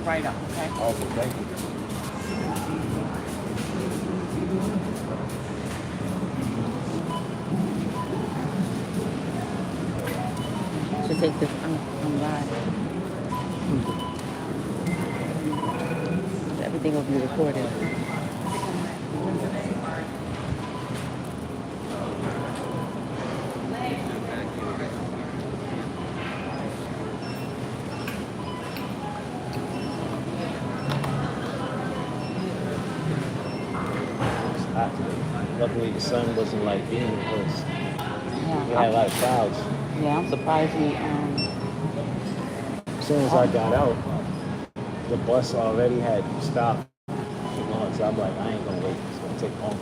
right up, okay? Okay, thank you. Should take this live. Everything will be recorded. Luckily, the sun wasn't like being because we Yeah, had a lot of clouds. yeah, I'm surprised he As soon as I got out, the bus already had stopped. So I'm like, I ain't gonna wait. It's gonna take longer.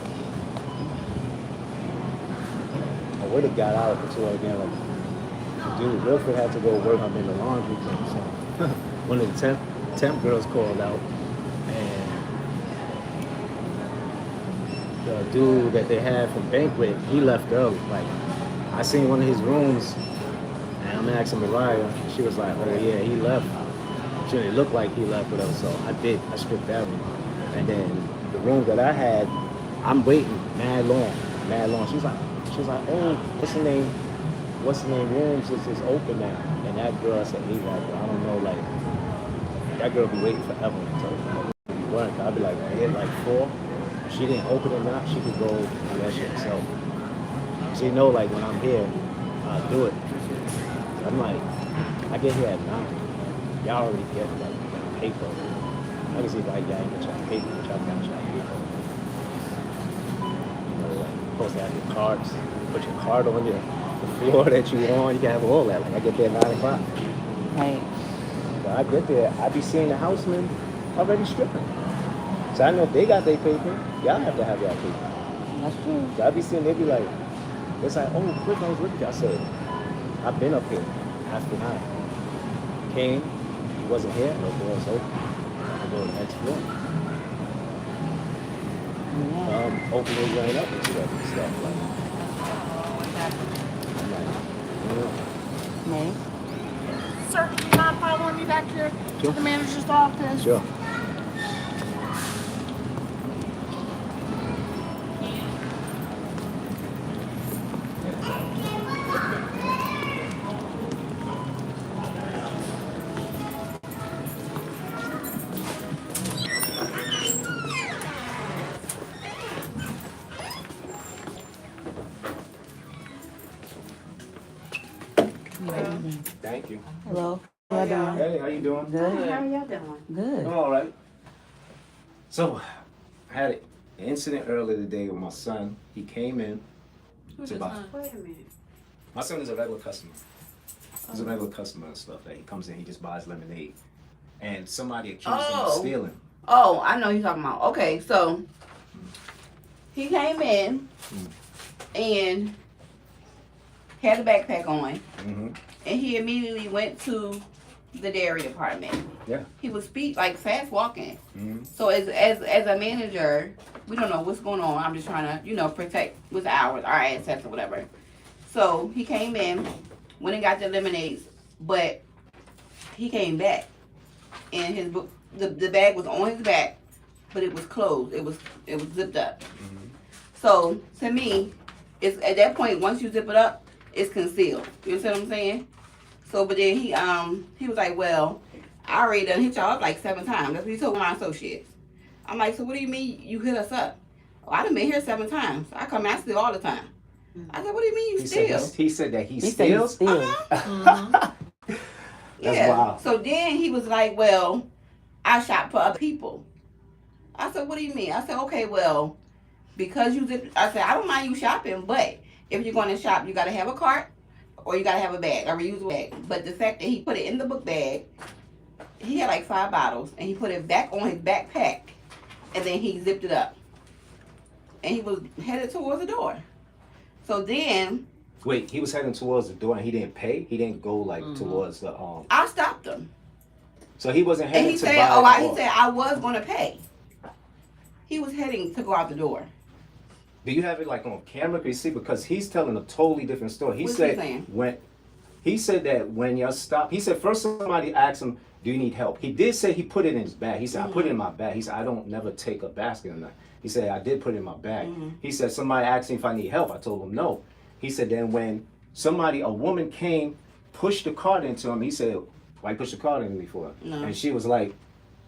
I would have got out until again, like, dude, Wilfred had to go work. I'm in the laundry thing. So one of the temp girls called out, and the dude that they had from banquet, he left early. Like, I seen one of his rooms, and I'm asking Mariah. She was like, "Oh yeah, he left." She didn't look like he left with us, so I stripped that room. And then the room that I had, I'm waiting mad long. She's like, "Oh, what's the name rooms is open now?" And that girl, I said, "Leave that girl. I don't know, like, that girl be waiting forever until it work." I'd be like, I hit like 4. If she didn't open it now, she could go do that shit herself. She know, like, when I'm here, I'll do it. So I'm like, I get here at 9. Y'all already get, like, paper. I can see, like, y'all ain't get y'all paper, but y'all got y'all paper. You know, like, you're supposed to have your cards. Put your card on the floor that you on. You can have all that. Like, I get there at 9 o'clock. right. So I get there, I be seeing the housemen already stripping. So I know if they got their paper, y'all have to have y'all paper. That's true. So I be seeing, they be like, it's like, "Oh, Cliff, I was with you." I said, "I've been up here after 9. Came, he wasn't here, no doors open. I go to the next floor. Yeah. Open it right up and stuff like that. I'm like, May. Sir, do you mind following me back here to the manager's office? Sure. Thank you. Hello. How y'all doing? Hey, how you doing? Good. How are y'all doing? Good. I'm all right. So, I had an incident earlier today with my son. He came in to buy. Wait a minute. My son is a regular customer. He's a regular customer and stuff. That he comes in, he just buys lemonade, and somebody accused him of stealing. Oh, I know who you're talking about. Okay, so he came in and had a backpack on, Mm-hmm. and he immediately went to the dairy department. Yeah. He was fast walking. Mm-hmm. So as a manager, we don't know what's going on. I'm just trying to, protect with our assets or whatever. So he came in, went and got the lemonades, but he came back, and his book, the bag was on his back, but it was closed. It was zipped up. Mm-hmm. So to me, it's at that point, once you zip it up, it's concealed. You understand what I'm saying? So, but then he was like, "Well, I already done hit y'all up like 7 times." That's what he told my associates. I'm like, "So what do you mean you hit us up?" "Oh, I done been here 7 times. I come and I steal all the time." I said, "What do you mean you steal?" He said that he He said he steals? steals. Uh-huh. That's Yeah. wild. So then he was like, "Well, I shop for other people." I said, "What do you mean?" I said, "Okay, well, because you did," I said, "I don't mind you shopping, but if you're going to shop, you got to have a cart or you got to have a bag, a reusable bag." But the fact that he put it in the book bag, he had like 5 bottles, and he put it back on his backpack, and then he zipped it up, and he was headed towards the door. So then Wait, he was heading towards the door and he didn't pay? He didn't go like towards the I stopped him, So he wasn't and heading he to said, buy he said I was going to pay. He was heading to go out the door. Do you have it like on camera? Can you see? Because he's telling a totally different story. He What's said he saying? he said that when y'all stopped, he said first somebody asked him do you need help? He did say he put it in his bag. He said, I put it in my bag. He said, I don't never take a basket or nothing. He said, I did put it in my bag. He said, somebody asked me if I need help. I told him no. He said, then when a woman came, pushed the cart into him, he said, why you push the cart into me for? No. And she was like,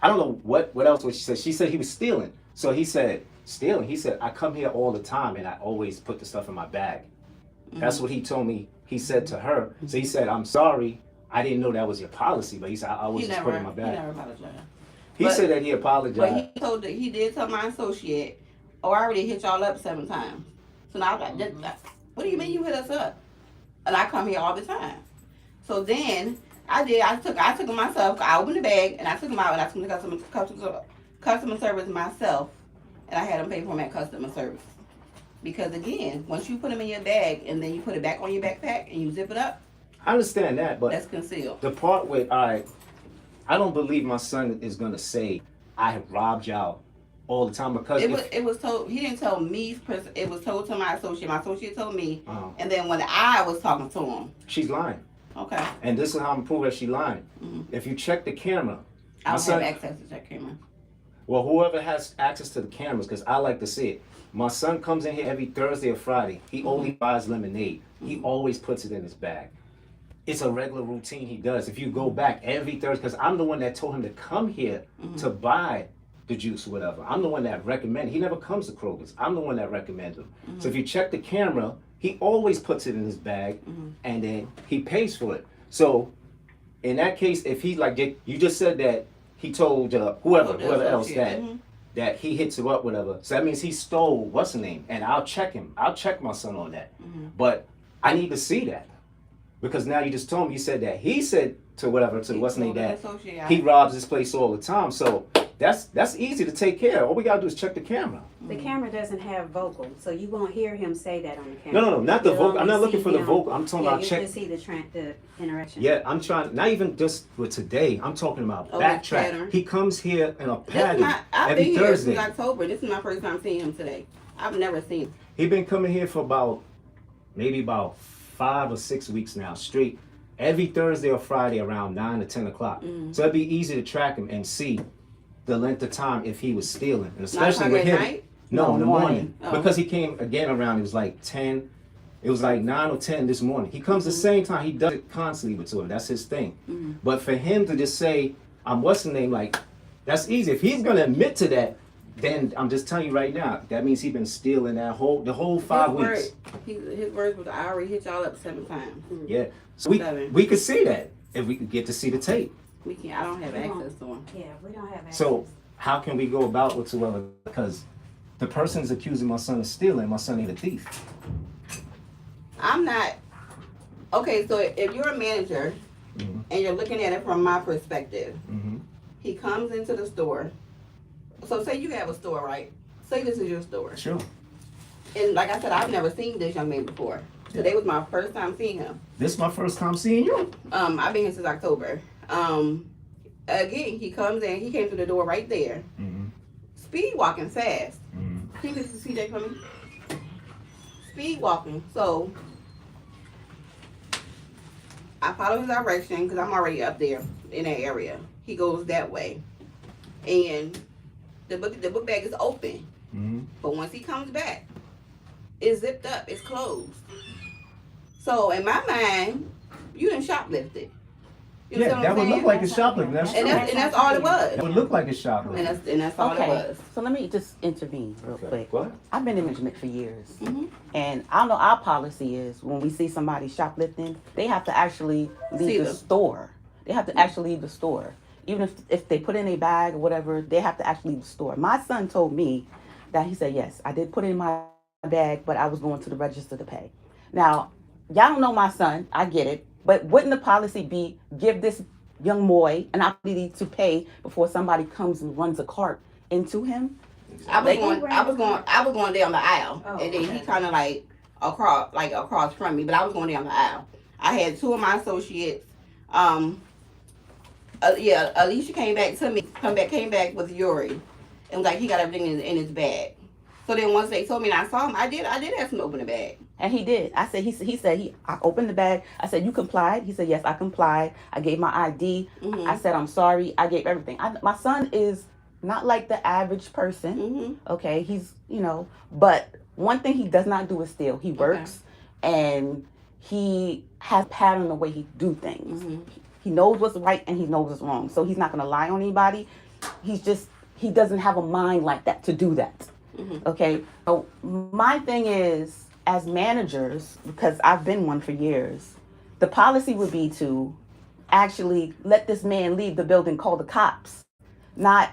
I don't know what else was she said. She said he was stealing. So he said, stealing? He said, I come here all the time and I always put the stuff in my bag. That's what he told me he said to her. So he said, I'm sorry. I didn't know that was your policy, but he said, I always just put it in my bag. He never apologized. He said that he apologized. But he did tell my associate, I already hit y'all up 7 times. So now I was like, what do you mean you hit us up? And I come here all the time. So then I took him myself. I opened the bag and I took him out and I took him to customer service myself, and I had him pay for him at customer service. Because again, once you put them in your bag and then you put it back on your backpack and you zip it up, I understand that, but that's concealed. the part with, I don't believe my son is gonna say I have robbed y'all all the time, because it was told. He didn't tell me. It was told to my associate. My associate told me, and then when I was talking to him, she's lying. Okay. And this is how I'm proving that she's lying. If you check the camera, I don't have access to that camera. Well, whoever has access to the cameras, because I like to see it. My son comes in here every Thursday or Friday. He only buys lemonade. He always puts it in his bag. It's a regular routine he does. If you go back every Thursday, because I'm the one that told him to come here to buy the juice or whatever. I'm the one that recommended. He never comes to Kroger's. I'm the one that recommends him. So if you check the camera, he always puts it in his bag, and then he pays for it. So in that case, if he, like you just said that he told whoever else that he hits her up, whatever. So that means he stole what's her name, and I'll check him. I'll check my son on that. But I need to see that, because now you just told me, you said that he said to what's her name, that he robs this place all the time. So that's easy to take care of. All we gotta do is check the camera. The camera doesn't have vocal, so you won't hear him say that on the camera. No, not the vocal. I'm not looking for the vocal. I'm talking about check. You just see the interaction. Yeah, I'm trying, not even just with today. I'm talking about backtrack. He comes here in a pattern every Thursday. I've been here since October. This is my first time seeing him today. I've never seen him. He been coming here for maybe about 5 or 6 weeks now, straight. Every Thursday or Friday around 9 to 10 o'clock. So it'd be easy to track him and see the length of time if he was stealing. And especially with him. Night? No, in the morning. Because he came again around, it was like 10. It was like 9 or 10 this morning. He comes the same time. He does it constantly with her. That's his thing. But for him to just say, what's the name, like, that's easy. If he's going to admit to that, then I'm just telling you right now, that means he's been stealing the whole 5 weeks. His words was, I already hit y'all up 7 times. Yeah. So we could see that if we could get to see the tape. We can't. I don't have access to him. Yeah, we don't have access. So how can we go about whatsoever? Because the person's accusing my son of stealing. My son ain't a thief. I'm not. Okay, so if you're a manager and you're looking at it from my perspective, he comes into the store. So say you have a store, right? Say this is your store. Sure. And like I said, I've never seen this young man before. Today was my first time seeing him. This is my first time seeing you? I've been here since October. Again, he comes in, he came through the door right there. Speed walking fast. Can you listen to CJ for me? Speed walking. So I follow his direction because I'm already up there in that area. He goes that way. And the book bag is open. But once he comes back, it's zipped up, it's closed. So in my mind, you done shoplifted. You know that would look like a shoplifting. That's true. And that's all it was. It would look like a shoplifting. And that's all it was. So let me just intervene real quick. What? I've been in management for years. And I know our policy is when we see somebody shoplifting, they have to actually leave the store. They have to actually leave the store. Even if they put in a bag or whatever, they have to actually leave the store. My son told me that he said, yes, I did put it in my bag, but I was going to the register to pay. Now, y'all don't know my son. I get it. But wouldn't the policy be give this young boy an opportunity to pay before somebody comes and runs a cart into him? I was going down the aisle, and then he kind of like across from me, but I was going down the aisle. I had 2 of my associates. Alicia came back to me. Came back with Yuri, and like he got everything in his bag. So then once they told me and I saw him, I did ask him to open the bag. And he did. I said, I opened the bag. I said, you complied? He said, yes, I complied. I gave my ID. I said, I'm sorry. I gave everything. My son is not like the average person. Okay. He's, but one thing he does not do is steal. He works and he has a pattern the way he do things. He knows what's right and he knows what's wrong. So he's not going to lie on anybody. He doesn't have a mind like that to do that. Okay. So my thing is, as managers, because I've been one for years, the policy would be to actually let this man leave the building, call the cops, not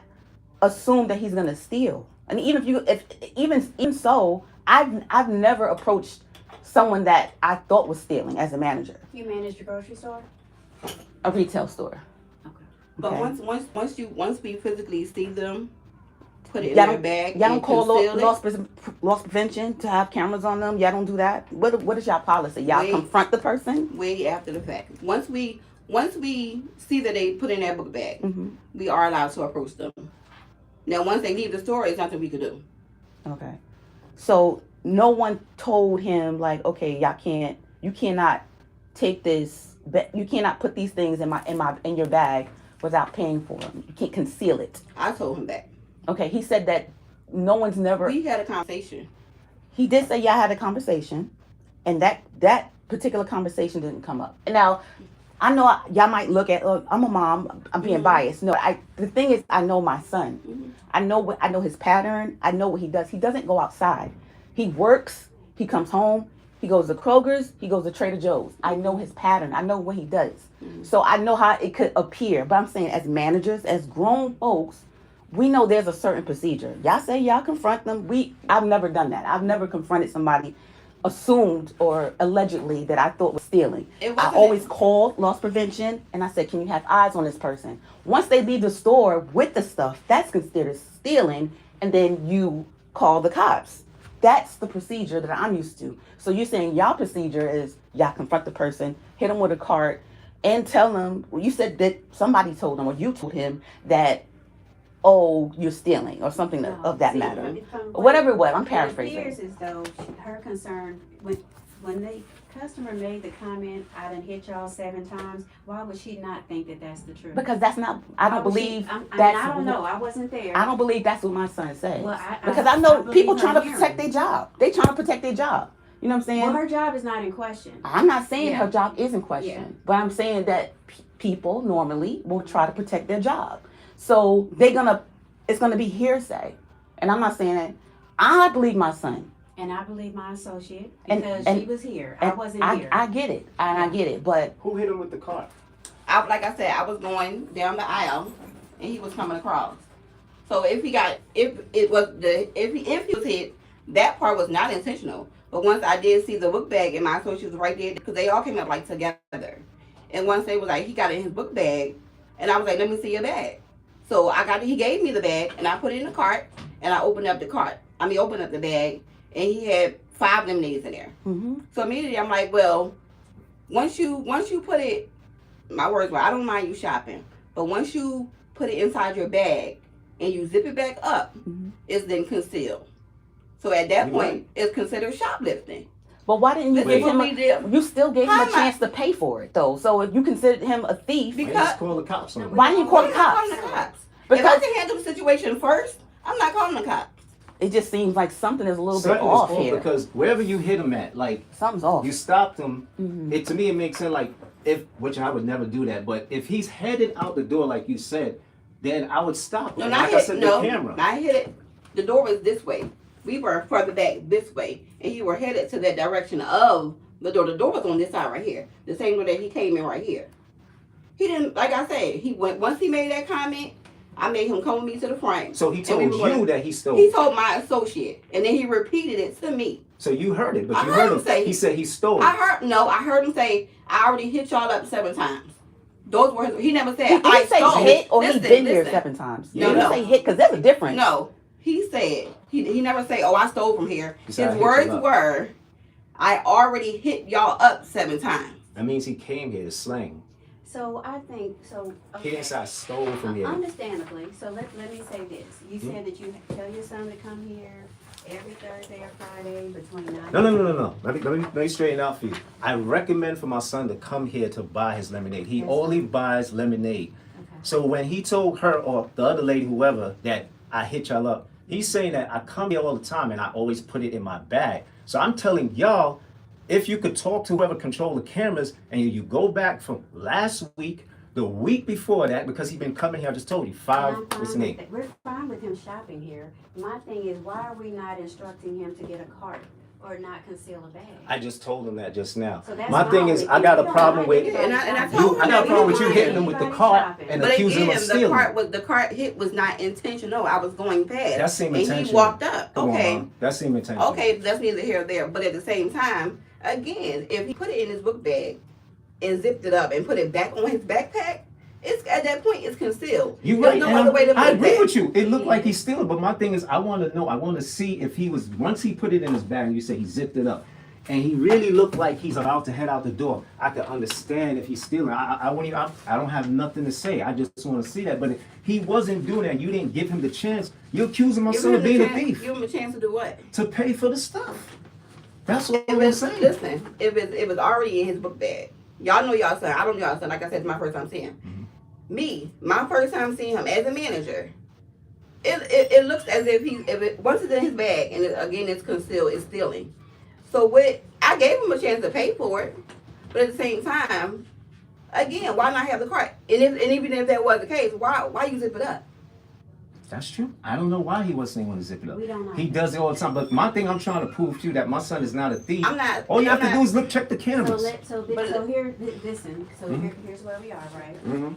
assume that he's going to steal. And even so, I've never approached someone that I thought was stealing as a manager. You managed a grocery store? A retail store. Okay. But Okay. once we physically see them, put it in their bag. Y'all don't and call conceal loss prevention to have cameras on them. Y'all don't do that. What is y'all policy? Y'all confront the person way after the fact. Once we see that they put in their book bag, we are allowed to approach them. Now, once they leave the store, it's nothing we could do. Okay. So no one told him like, okay, you cannot take this, you cannot put these things in your bag without paying for them. You can't conceal it. I told him that. Okay. He said that no one's never. We had a conversation. He did say y'all had a conversation, and that particular conversation didn't come up. And now, I know y'all might look at, I'm a mom, I'm being biased. No, the thing is, I know my son. I know his pattern. I know what he does. He doesn't go outside. He works. He comes home. He goes to Kroger's. He goes to Trader Joe's. I know his pattern. I know what he does. So I know how it could appear. But I'm saying, as managers, as grown folks, we know there's a certain procedure. Y'all say y'all confront them. I've never done that. I've never confronted somebody assumed or allegedly that I thought was stealing. I always called loss prevention and I said, can you have eyes on this person? Once they leave the store with the stuff, that's considered stealing, and then you call the cops. That's the procedure that I'm used to. So you're saying y'all procedure is y'all confront the person, hit them with a cart, and tell them, well, you said that somebody told them or you told him that, oh, you're stealing or something of that matter. Whatever it was, I'm paraphrasing. It appears as though her concern, when the customer made the comment, I done hit y'all 7 times, why would she not think that that's the truth? Because that's not, I don't believe I don't know, I wasn't there. I don't believe that's what my son says. Well, because I know people trying to hearing. protect their job. They trying to protect their job. You know what I'm saying? Well, her job is not in question. I'm not saying her job is in question, but I'm saying that people normally will try to protect their job. So it's gonna be hearsay. And I'm not saying that. I believe my son. And I believe my associate, because she was here. I wasn't here. I get it. And I get it, but Who hit him with the cart? Like I said, I was going down the aisle and he was coming across. So if he was hit, that part was not intentional. But once I did see the book bag and my associate was right there, because they all came up like together. And once they was like, he got it in his book bag, and I was like, let me see your bag. So he gave me the bag, and I put it in the cart, and I opened up the bag, and he had 5 lemonades in there. So immediately I'm like, well, once you put it, my words were, I don't mind you shopping, but once you put it inside your bag and you zip it back up, it's then concealed. So at that point, it's considered shoplifting. But why didn't you give him you still gave him a chance to pay for it, though. So if you considered him a thief, Because call the cops on him. why didn't you call the cops? If I can handle the situation first, I'm not calling the cops. It just seems like something is a little Something bit is off off here. because wherever you hit him at, like Something's off. you stopped him. To me, it makes sense. Like which I would never do that. But if he's headed out the door, like you said, then I would stop him. Like I said, the camera. I hit it. The door was this way. We were further back this way, and you were headed to that direction of the door. The door was on this side right here, the same door that he came in right here. He didn't, like I said, once he made that comment, I made him come with me to the front. So he told you that he stole. He told my associate, and then he repeated it to me. So you heard it, but I you heard heard him say he said he stole. I heard him say, I already hit y'all up 7 times. Those were he never said He didn't say stole. hit or Listen, he been here listen. 7 times. No, He didn't say hit because there's a difference. No, he said he never say, oh, I stole from here. He said, His words were, I already hit y'all up 7 times. That means he came here to slang. So I think so. Okay. He didn't say I stole from here. Understandably. So let me say this. You said that you tell your son to come here every Thursday or Friday between 9 No. Let me straighten out for you. I recommend for my son to come here to buy his lemonade. He That's only buys lemonade. Okay. So when he told her or the other lady, whoever, that I hit y'all up, he's saying that I come here all the time and I always put it in my bag. So I'm telling y'all, if you could talk to whoever control the cameras and you go back from last week, the week before that, because he's been coming here, I just told you, what's his name? We're fine with him shopping here. My thing is, why are we not instructing him to get a cart or not conceal a bag? I just told him that just now. So that's My thing wrong. is, I got a problem with Yeah, and I you. told him I got a that problem with we you don't hitting mind him with the anybody cart shopping. and But accusing him again, of stealing. the cart hit was not intentional. I was going past. That seemed and intentional. he walked up. Come on, Okay. Mom. That seemed intentional. Okay, that's neither here nor there. But at the same time, again, if he put it in his book bag and zipped it up and put it back on his backpack, it's at that point it's concealed. You're There's right. no and other way to put I agree that. with you. It looked like he's stealing, but my thing is, I want to know. I want to see if he was once he put it in his bag. And you say he zipped it up, and he really looked like he's about to head out the door. I could understand if he's stealing. I won't even. I don't have nothing to say. I just want to see that. But if he wasn't doing that, you didn't give him the chance. You're accusing my son of being a thief Give him a chance to do what? to pay for the stuff. That's what If I'm it's, saying. listen, if it's already in his book bag, y'all know y'all son. I don't know y'all son. Like I said, it's my first time seeing him. Mm-hmm. Me, my first time seeing him as a manager, it looks as if once it's in his bag and again it's concealed, it's stealing. So I gave him a chance to pay for it, but at the same time, again, why not have the cart? And even if that was the case, why you zip it up? That's true. I don't know why he wasn't going to zip it up. We don't know. He does it all the time. But my thing, I'm trying to prove to you that my son is not a thief. I'm not. All you I'm have to not- do is check the cameras. Listen. So here's where we are, right? Mm-hmm.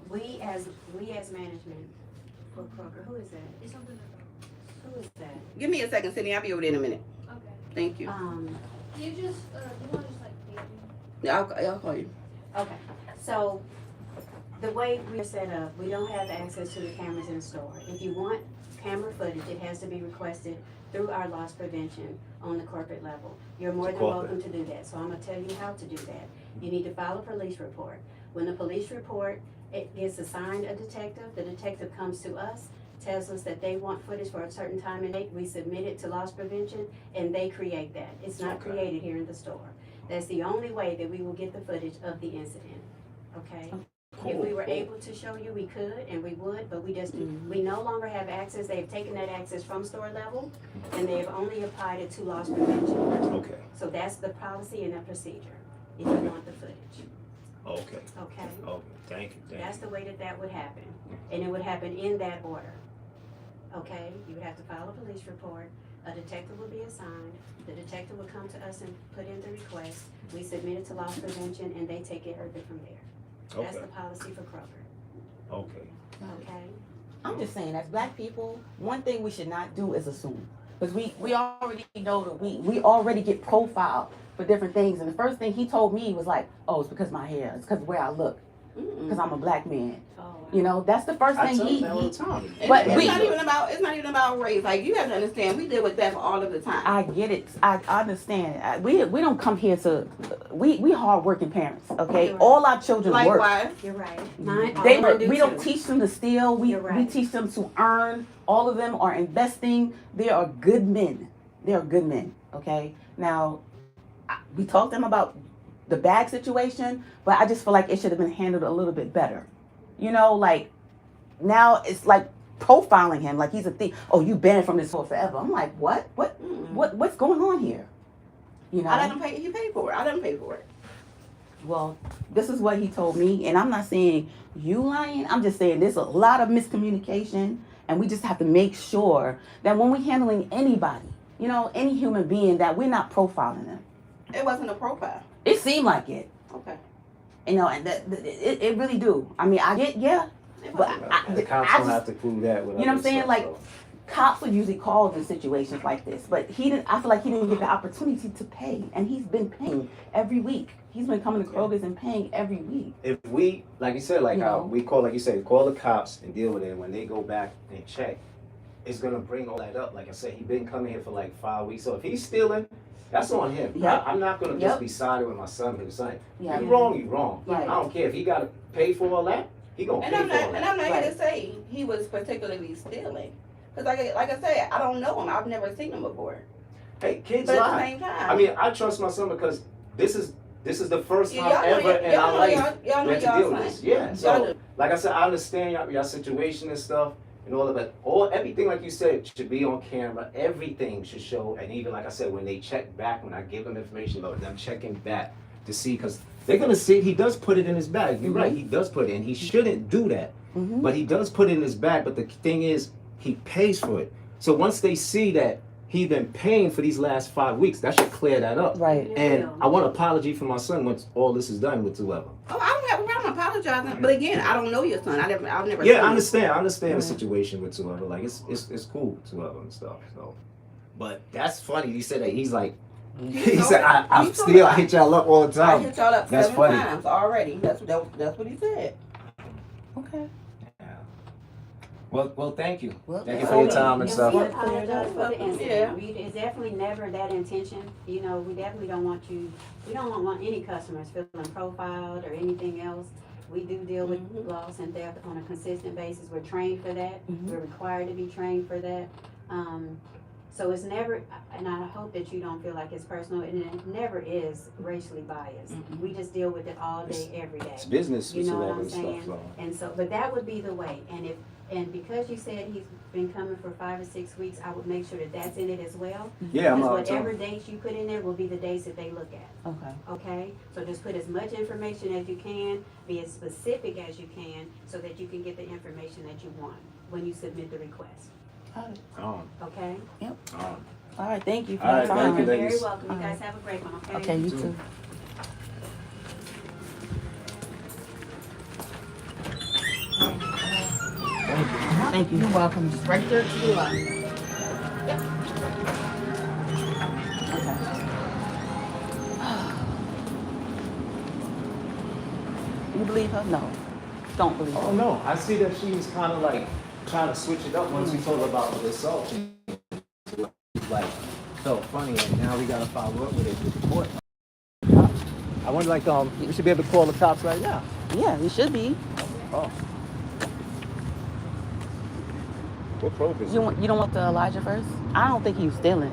We as management for Kroger. Who is that? Who is that? Give me a second, Sydney. I'll be over there in a minute. Okay. Thank you. You want to just like Yeah, I'll call you. Okay. So the way we're set up, we don't have access to the cameras in the store. If you want camera footage, it has to be requested through our loss prevention on the corporate level. You're more than welcome to do that. So I'm gonna tell you how to do that. You need to file a police report. When the police report, it gets assigned a detective. The detective comes to us, tells us that they want footage for a certain time and date. We submit it to loss prevention and they create that. It's not created here in the store. That's the only way that we will get the footage of the incident, okay? If we were able to show you, we could and we would, but we no longer have access. They have taken that access from store level and they have only applied it to loss prevention. Okay. So that's the policy and the procedure, if you want the footage, Okay. okay? Oh, thank you. That's the way that would happen, and it would happen in that order, okay? You would have to file a police report, a detective would be assigned, the detective would come to us and put in the request, we submit it to loss prevention, and they take care of it from there. That's the policy for Kroger, Okay. okay? I'm just saying, as black people, one thing we should not do is assume. Because we already know that we already get profiled for different things. And the first thing he told me was like, oh, it's because my hair. It's because of the way I look. Because I'm a black man. You know, that's the first thing he all the time. But it's not even about race. Like, you have to understand, we deal with that all of the time. I get it. I understand. We don't come here to. We hardworking parents. Okay, Right. all our children work. Likewise. You're right. Mine, They all work. mine do We don't too. teach them to steal. We You're right. we teach them to earn. All of them are investing. They are good men. They are good men. Okay. Now, we talked to them about the bag situation, but I just feel like it should have been handled a little bit better. You know, like now it's like profiling him like he's a thief. Oh, you banned from this store forever. I'm like, what? What's going on here? You know. I let him pay. He paid for it. I let him pay for it. Well, this is what he told me, and I'm not saying you lying. I'm just saying there's a lot of miscommunication, and we just have to make sure that when we're handling anybody, you know, any human being, that we're not profiling them. It wasn't a profile. It seemed like it, Okay. you know, and it really do. I mean, I get but The cops I don't just, have to prove that. With you know what I'm other saying? stuff, Like, so. cops are usually called in situations like this, but he didn't. I feel like he didn't get the opportunity to pay, and he's been paying every week. He's been coming to Kroger's and paying every week. If we, like you said, like You how know. we call, like you said, call the cops and deal with it. And when they go back and check, it's gonna bring all that up. Like I said, he's been coming here for like 5 weeks. So if he's stealing, that's on him. Yep. I'm not gonna Yep. just be siding with my son who's saying, Yeah. you wrong, you wrong. Right. I don't care if he gotta pay for all that. He gonna And pay I'm for all not. And that. I'm not Right. here to say he was particularly stealing, Cause like I said, I don't know him. I've never seen him before. Hey, kids But at the lie. same time, I mean, I trust my son because this is the first time y'all know ever in our life y'all we had to y'all deal with son. this. Yeah. Y'all So, do. like I said, I understand your situation and stuff and all of that. Everything like you said should be on camera. Everything should show. And even like I said, when they check back, when I give them information about them checking back to see, because they're gonna see he does put it in his bag. You're right. He does put it in. He shouldn't do that, but he does put it in his bag. But the thing is, he pays for it. So once they see that he been paying for these last 5 weeks, that should clear that up. Right. And I want an apology for my son once all this is done with whoever. Oh, I don't have a problem apologizing. But again, I don't know your son. I've never Yeah, seen I him. understand. I understand the situation with whoever. Like it's cool with whoever and stuff. So, but that's funny. He said that he's like. He said, I hit y'all up all the I time. hit y'all up That's 7 funny. times already. That's what he said. Okay. Yeah. Well, thank you. Well, Thank you for your time and And stuff. we apologize for the incident. Yeah. It's definitely never that intention. You know, we definitely don't want you, we don't want any customers feeling profiled or anything else. We do deal with loss and theft on a consistent basis. We're trained for that. We're required to be trained for that. So it's never, and I hope that you don't feel like it's personal, and it never is racially biased. We just deal with it all day, every day. It's business You know what I'm and saying? stuff. So. And so, but that would be the way. And because you said he's been coming for 5 or 6 weeks, I would make sure that that's in it as well. Yeah, I'm Because out. whatever dates you put in there will be the dates that they look at. Okay. Okay? So just put as much information as you can, be as specific as you can, so that you can get the information that you want when you submit the request. Okay? All right. Thank you for All your right, time. thank you, You're very ladies. welcome. You guys have a great one, okay? Okay, you too. Thank you. You're welcome. Just right there to the left. You believe her? No. Don't believe her. Oh no, I see that she was kind of like trying to switch it up once we told her about the assault. She like felt funny, and now we gotta follow up with it with the court. I wonder, like, we should be able to call the cops right now. Yeah, you should be. Oh. What probe is it? You don't want the Elijah first? I don't think he was stealing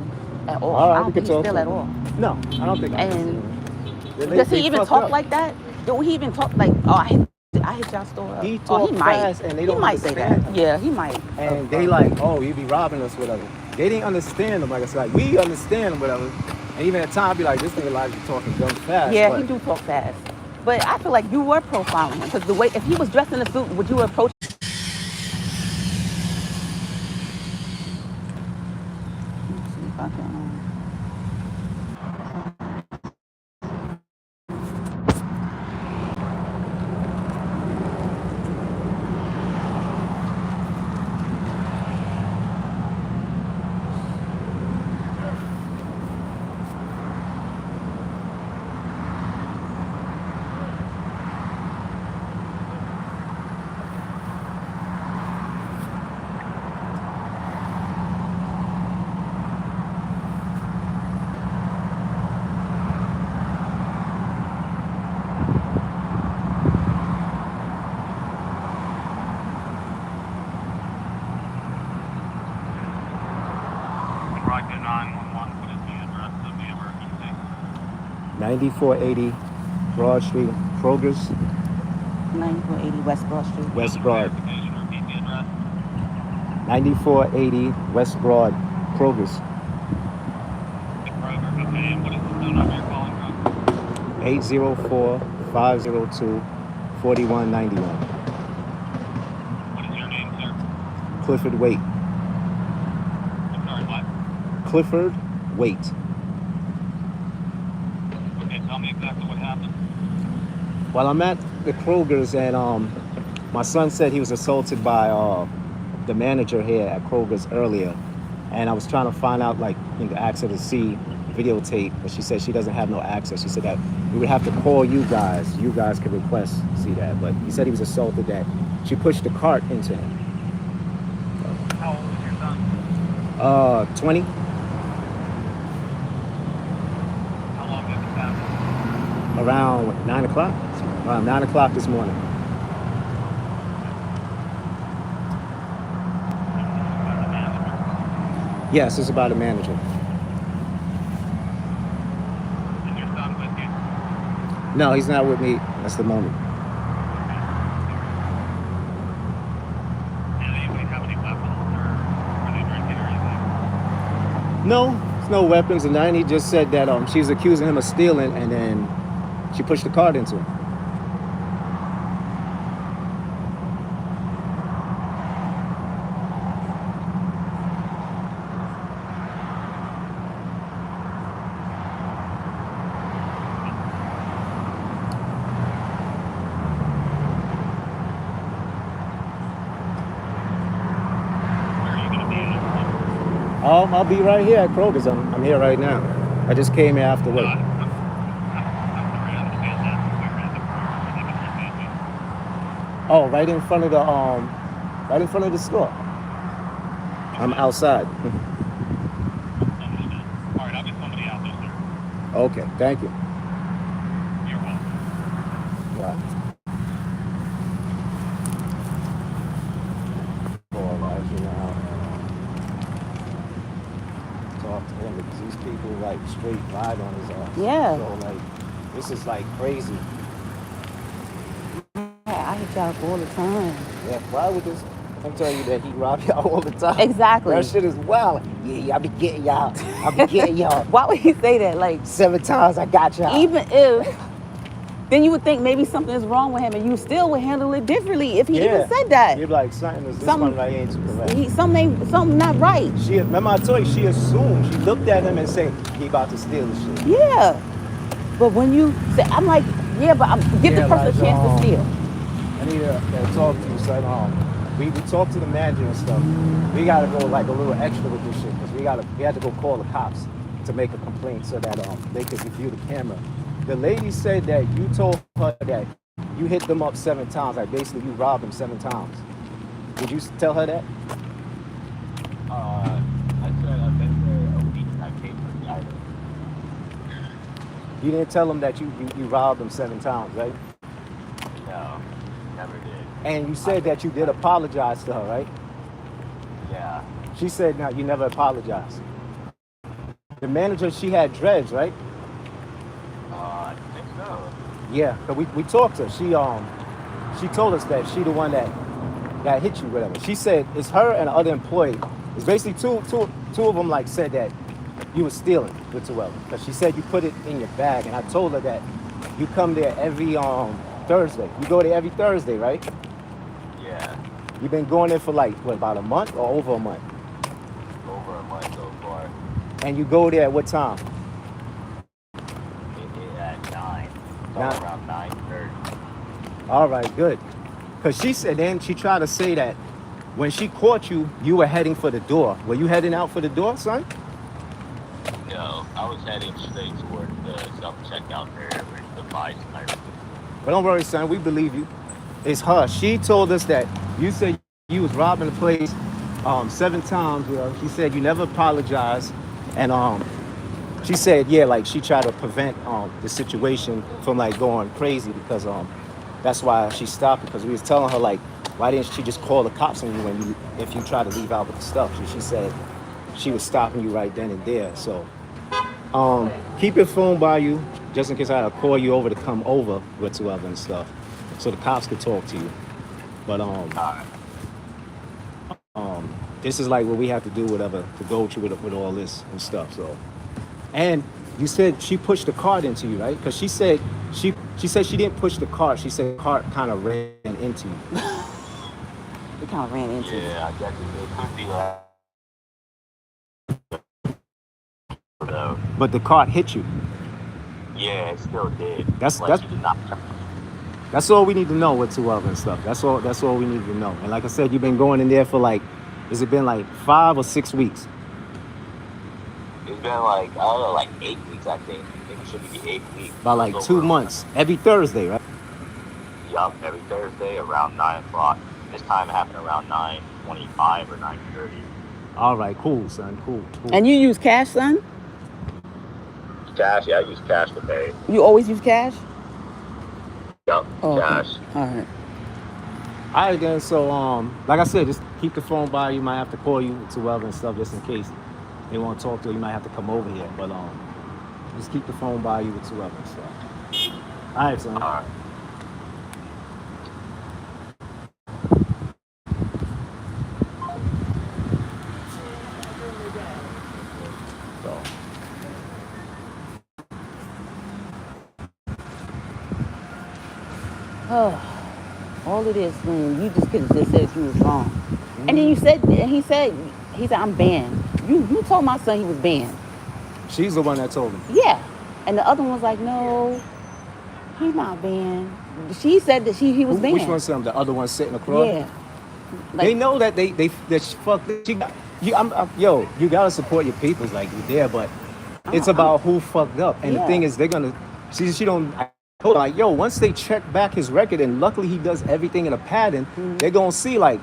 at all. All right, I we don't can think he talk steal to at him. all. No, I don't think. Does he even talk like that? Do he even talk like, oh, I hit y'all store up? He Oh, talk fast and they don't He might say that. understand him. Yeah, he might. And they like, oh, you be robbing us, whatever. They didn't understand him. Like I said, like, we understand him, whatever. And even at times, be like, this nigga like talking dumb fast. Yeah, but he do talk fast. But I feel like you were profiling him because the way, if he was dressed in a suit, would you approach? Let me see if I can. Roger 911, what is the address of the emergency? 9480 Broad Street, Kroger's, 9480 West Broad Street. West Broad. Clarification, repeat the address. 9480 West Broad, Kroger's. The Kroger, okay, and what is the phone number you're calling from? 804-502-4191. What is your name, sir? Clifford Waite. I'm sorry, what? Clifford Waite. Okay, tell me exactly what happened. Well, I'm at the Kroger's and my son said he was assaulted by the manager here at Kroger's earlier, and I was trying to find out, like, ask her to see videotape, but she said she doesn't have no access. She said that we would have to call you guys. You guys could request to see that, but he said he was assaulted, that she pushed the cart into him. How old is your son? 20. How long did this happen? Around 9 o'clock. Around 9 o'clock this morning. By the manager. Yes, it's about a manager. Is your son with you? No, he's not with me. That's the moment. Did anybody have any weapons or were they drinking or anything? No, there's no weapons, and then he just said that she's accusing him of stealing, and then she pushed the cart into him. Where are you gonna be at? I'll be right here at Kroger's. I'm here right now. I just came here after work. I'm sorry, I understand that. Where is it? Where are you going? Oh, right in front of the store. I'm outside. Understood. All right, I'll get somebody out there, sir. Okay, thank you. You're welcome. Right. All right, you know, talk to him because these people like straight ride on his ass. Yeah. So like, this is like crazy. I hit y'all all the time. Yeah. Why would this? I'm telling you that he rob y'all all the time. Exactly. That shit is wild. Yeah, I be getting y'all. I be getting y'all. Why would he say that? Like, 7 times I got y'all. even if, then you would think maybe something is wrong with him, and you still would handle it differently if he even said that. You'd be like, something is this Something- one right ain't correct. Something not right. She, remember I told you, she assumed. She looked at him and said, he about to steal the shit. Yeah. But when you say, I'm like, yeah, but give the person a chance to steal. I need to talk to you, son. We talked to the manager and stuff. We gotta go like a little extra with this shit because we had to go call the cops to make a complaint so that they could review the camera. The lady said that you told her that you hit them up 7 times, like basically you robbed them 7 times. Did you tell her that? I said I've been there a week and I paid for the item. You didn't tell them that you robbed them 7 times, right? No, never did. And you said that you did apologize to her, right? Yeah. She said, no, you never apologized. The manager, she had dreads, right? I think so. Yeah, but we talked to her. She told us that she the one that hit you, whatever. She said it's her and the other employee. It's basically two of them like said that you were stealing with whoever. Because she said you put it in your bag, and I told her that you come there every Thursday. You go there every Thursday, right? Yeah. You've been going there for like what, about a month or over a month? Over a month so far. And you go there at what time? At 9. Around 9:30. All right, good. Because she said, then she tried to say that when she caught you, you were heading for the door. Were you heading out for the door, son? No, I was heading straight toward the self-checkout area with the buys and everything. But don't worry, son, we believe you. It's her. She told us that you said you was robbing the place 7 times. You know, she said you never apologized. And she said, yeah, like she tried to prevent the situation from like going crazy because that's why she stopped, because we was telling her like, why didn't she just call the cops on you if you try to leave out with the stuff? She said she was stopping you right then and there. So keep your phone by you just in case I had to call you over to come over whatsoever and stuff, so the cops could talk to you. But this is like what we have to do, whatever, to go through with all this and stuff. So, and you said she pushed the cart into you, right? Because she said she said she didn't push the cart. She said the cart kind of ran into you. It kind of ran into it. Yeah, I guess it could be like. But the cart hit you. Yeah, it still did. That's She did not. That's all we need to know whatsoever and stuff. That's all we need to know. And like I said, you've been going in there for like, has it been like 5 or 6 weeks? It's been like, I don't know, like 8 weeks, I think. I think it should be 8 weeks. About like 2 months. Every Thursday, right? Yup, every Thursday around 9 o'clock. This time it happened around 9:25 or 9:30. All right, cool, son. Cool. And you use cash, son? Cash, yeah, I use cash to pay. You always use cash? Yup, Oh, cash. Okay. All right. All right, then. So, like I said, just keep the phone by you. Might have to call you to whoever and stuff just in case. they want to talk to you, you might have to come over here. But just keep the phone by you with whoever. So. All right, son. All right. So. Oh, all of this when you just could have just said you was wrong. And then you said, and he said, I'm banned. You told my son he was banned. She's the one that told him. Yeah. And the other one was like, no, he's not banned. She said that he was banned. Which one's him? The other one sitting across? Yeah. They know that that she fucked. She got you. Yo, you gotta support your peoples like you there, but it's about who fucked up. And the thing is, they're gonna. She don't. I told her, like, yo, once they check back his record, and luckily he does everything in a pattern, they're gonna see like,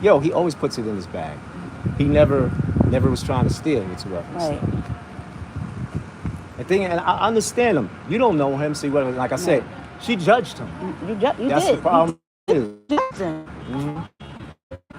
yo, he always puts it in his bag. He never was trying to steal whatsoever. Right. The thing, and I understand him. You don't know him, see what? Like I said, she judged him. You That's did. the problem. You judged him. Mhm.